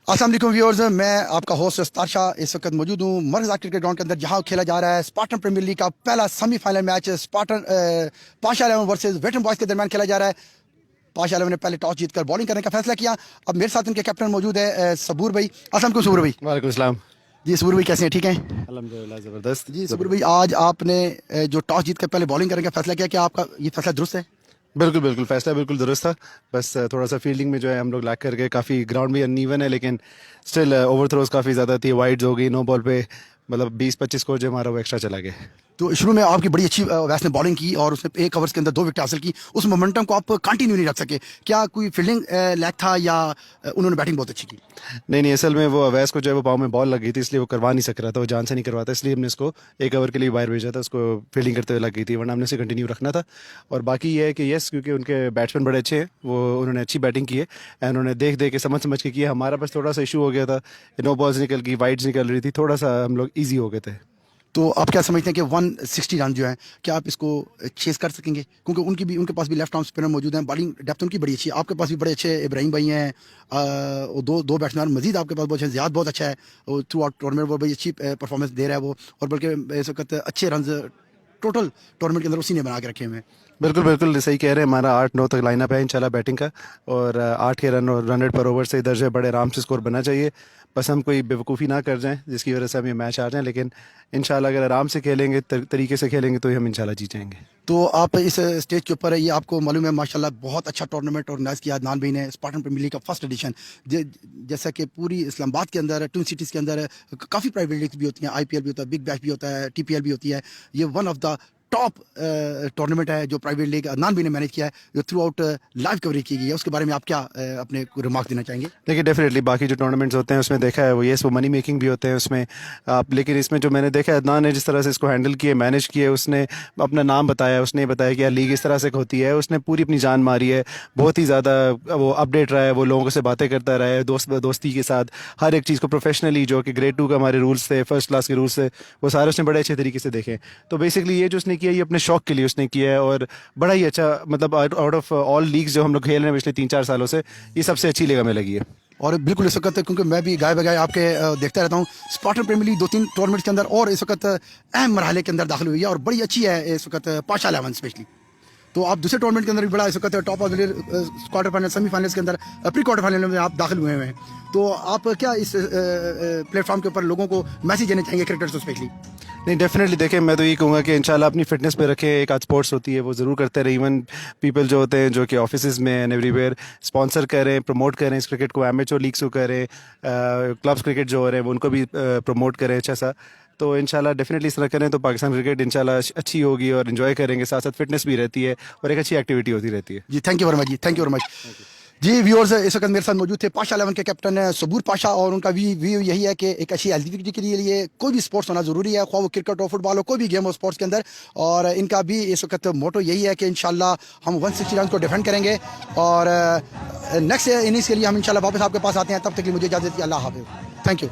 अस्सलाम वालेकुम व्यूअर्स, मैं आपका होस्ट अस्तार शाह इस वक्त मौजूद हूँ मरकज़ क्रिकेट ग्राउंड के अंदर, जहाँ खेला जा रहा है स्पार्टन प्रीमियर लीग का पहला semifinal match Spartan Pasha 11 versus veteran boys के दरमियान खेला जा रहा है। पाशा 11 ने पहले टॉस जीतकर बॉलिंग करने का फैसला किया। अब मेरे साथ उनके कैप्टन मौजूद है सबूर भाई। अस्सलाम वालेकुम सबूर भाई। वालेकुम सलाम। जी सबूर भाई, कैसे हैं? ठीक हैं? अल्हम्दुलिल्लाह ज़बरदस्त। जी सबूर भाई, आज आपने जो टॉस जीतकर पहले बॉलिंग करने का फैसला किया, क्या आपका ये फैसला दुरुस्त है? बिल्कुल बिल्कुल, फैसला बिल्कुल दुरुस्त था। बस थोड़ा सा फील्डिंग में जो है हम लोग लैग कर गए। काफ़ी ग्राउंड भी अनइवन है, लेकिन स्टिल ओवर थ्रोज काफ़ी ज़्यादा थी, वाइड्स हो गई, नो बॉल पे मतलब 20-25 स्कोर जो हमारा वो एक्स्ट्रा चला गया। तो शुरू में आपकी बड़ी अच्छी वैस ने बॉलिंग की और उसने एक ओवर्स के अंदर 2 विकेट हासिल की। उस मोमेंटम को आप कंटिन्यू नहीं रख सके, क्या कोई फील्डिंग लैक था या उन्होंने बैटिंग बहुत अच्छी की? नहीं नहीं, असल में वो अवैस को जो है वो पाँव में बॉल लग गई थी, इसलिए वो करवा नहीं सक रहा था, वो जान से नहीं करवाता, इसलिए हमने उसको एक ओवर के लिए बाहर भेजा था। उसको फील्डिंग करते हुए लग गई थी, वरना हमने उसे कंटिन्यू रखना था। और बाकी ये है कि यस, क्योंकि उनके बैट्समैन बड़े अच्छे हैं, वो उन्होंने अच्छी बैटिंग की है एंड उन्होंने देख देख के समझ समझ के किया। हमारा बस थोड़ा सा इशू हो गया था, नो बॉल्स निकल गई, वाइड्स निकल रही थी, थोड़ा सा हम लोग ईजी हो गए थे। तो आप क्या समझते हैं कि 160 रन जो है, क्या आप इसको चेस कर सकेंगे? क्योंकि उनके पास भी लेफ्ट आर्म स्पिनर मौजूद हैं, बॉलिंग डेप्थ उनकी बड़ी अच्छी है, आपके पास भी बड़े अच्छे इब्राहिम भाई हैं, और दो बैट्समैन मजीद आपके पास बहुत अच्छे। ज़ियाद बहुत अच्छा है, वो थ्रू आउट टूर्नामेंट वो बड़ी अच्छी परफॉर्मेंस दे रहा है वो, और बल्कि इस वक्त अच्छे रन टोटल टूर्नामेंट के अंदर उसी ने बना के रखे हुए हैं। बिल्कुल बिल्कुल सही कह रहे हैं। हमारा 8-9 तक लाइनअप है इंशाल्लाह बैटिंग का, और 8 के रन रेट पर ओवर से इधर से बड़े आराम से स्कोर बना चाहिए। बस हम कोई बेवकूफ़ी ना कर जाएं जिसकी वजह से हम ये मैच हार जाएं, लेकिन इंशाल्लाह अगर आराम से खेलेंगे, तरीके से खेलेंगे, तो हम इंशाल्लाह जीत जाएंगे। तो आप इस स्टेज के ऊपर है, ये आपको मालूम है माशाल्लाह बहुत अच्छा टूर्नामेंट ऑर्गेनाइज किया अदनान भाई ने, स्पार्टन प्रीमियर लीग का फर्स्ट एडिशन। जैसा कि पूरी इस्लामाबाद के अंदर, ट्विन सिटीज़ के अंदर काफ़ी प्राइवेट लीग्स भी होती हैं, आईपीएल भी होता है, बिग बैश भी होता है, टीपीएल भी होती है। ये one of the top tournament है जो प्राइवेट लीग अदनान भाई ने मैनेज किया है, जो थ्रू आउट लाइव कवरेज की गई है। उसके बारे में आप क्या अपने रिमार्क देना चाहेंगे? देखिए, डेफिनेटली बाकी जो टूर्नामेंट्स होते हैं उसमें देखा है वो, ये वो मनी मेकिंग भी होते हैं उसमें आप, लेकिन इसमें जो मैंने देखा है, अदनान ने जिस तरह से इसको हैंडल किया, मैनेज किया, उसने अपना नाम बताया, उसने बताया कि यार लीग इस तरह से होती है, उसने पूरी अपनी जान मारी है। बहुत ही ज़्यादा वो अपडेट रहा है, वो लोगों से बातें करता रहा है, दोस्ती के साथ हर एक चीज़ को प्रोफेशनली, जो कि ग्रेड 2 का हमारे रूल्स थे, फर्स्ट क्लास के रूल्स थे, वो सारे उसने बड़े अच्छे तरीके से देखे। तो बेसिकली ये जो उसने किया, ये अपने शौक के लिए उसने किया है, और बड़ा ही अच्छा, मतलब आउट ऑफ ऑल लीग्स जो हम लोग खेल रहे हैं पिछले 3-4 सालों से, ये सबसे अच्छी लीग हमें लगी है। और बिल्कुल इस वक्त, क्योंकि मैं भी गाय बगाए आपके देखता रहता हूँ, स्पार्टन प्रीमियर लीग 2-3 टूर्नामेंट के अंदर और इस वक्त अहम मरहले के अंदर दाखिल हुई है और बड़ी अच्छी है इस वक्त पाशा 11 स्पेशली। तो आप दूसरे टूर्नामेंट के अंदर भी बड़ा इस वक्त top of quarter final, semifinals के अंदर, प्री क्वार्टर फाइनल में आप दाखिल हुए हैं। तो आप क्या इस प्लेटफॉर्म के ऊपर लोगों को मैसेज देना चाहेंगे, क्रिकेटर्स स्पेशली? नहीं, डेफिनेटली देखें, मैं तो ये कहूँगा कि इंशाल्लाह अपनी फिटनेस पे रखें। एक आध स्पोर्ट्स होती है वो ज़रूर करते रहे। इवन पीपल जो होते हैं जो कि ऑफिस में एंड एवरीवेयर स्पॉन्सर करें, प्रमोट करें इस क्रिकेट को, एमेच्योर लीग्स को करें, क्लब्स क्रिकेट जो हो रहे हैं वो उनको भी प्रमोट करें अच्छा सा। तो इंशाल्लाह डेफिनेटली इस तरह करें तो पाकिस्तान क्रिकेट इंशाल्लाह अच्छी होगी और इन्जॉय करेंगे, साथ साथ फिटनेस भी रहती है और एक अच्छी एक्टिविटी होती रहती है। जी थैंक यू वेरी मच जी, थैंक यू वेरी मच। जी व्यूअर्स, इस वक्त मेरे साथ मौजूद थे पाशा 11 के कैप्टन सबूर पाशा, और उनका व्यू यही है कि एक अच्छी एल्टीट्यूड के लिए कोई भी स्पोर्ट्स होना ज़रूरी है, ख्वाह वो क्रिकेट हो, फुटबॉल हो, कोई भी गेम हो स्पोर्ट्स के अंदर। और इनका भी इस वक्त मोटो यही है कि इंशाल्लाह हम 160 रन को डिफेंड करेंगे, और नेक्स्ट इनिंग्स के लिए हम इंशाल्लाह वापस आपके पास आते हैं। तब तक के लिए मुझे इजाज़त दीजिए। अल्लाह हाफ़िज़। Thank you.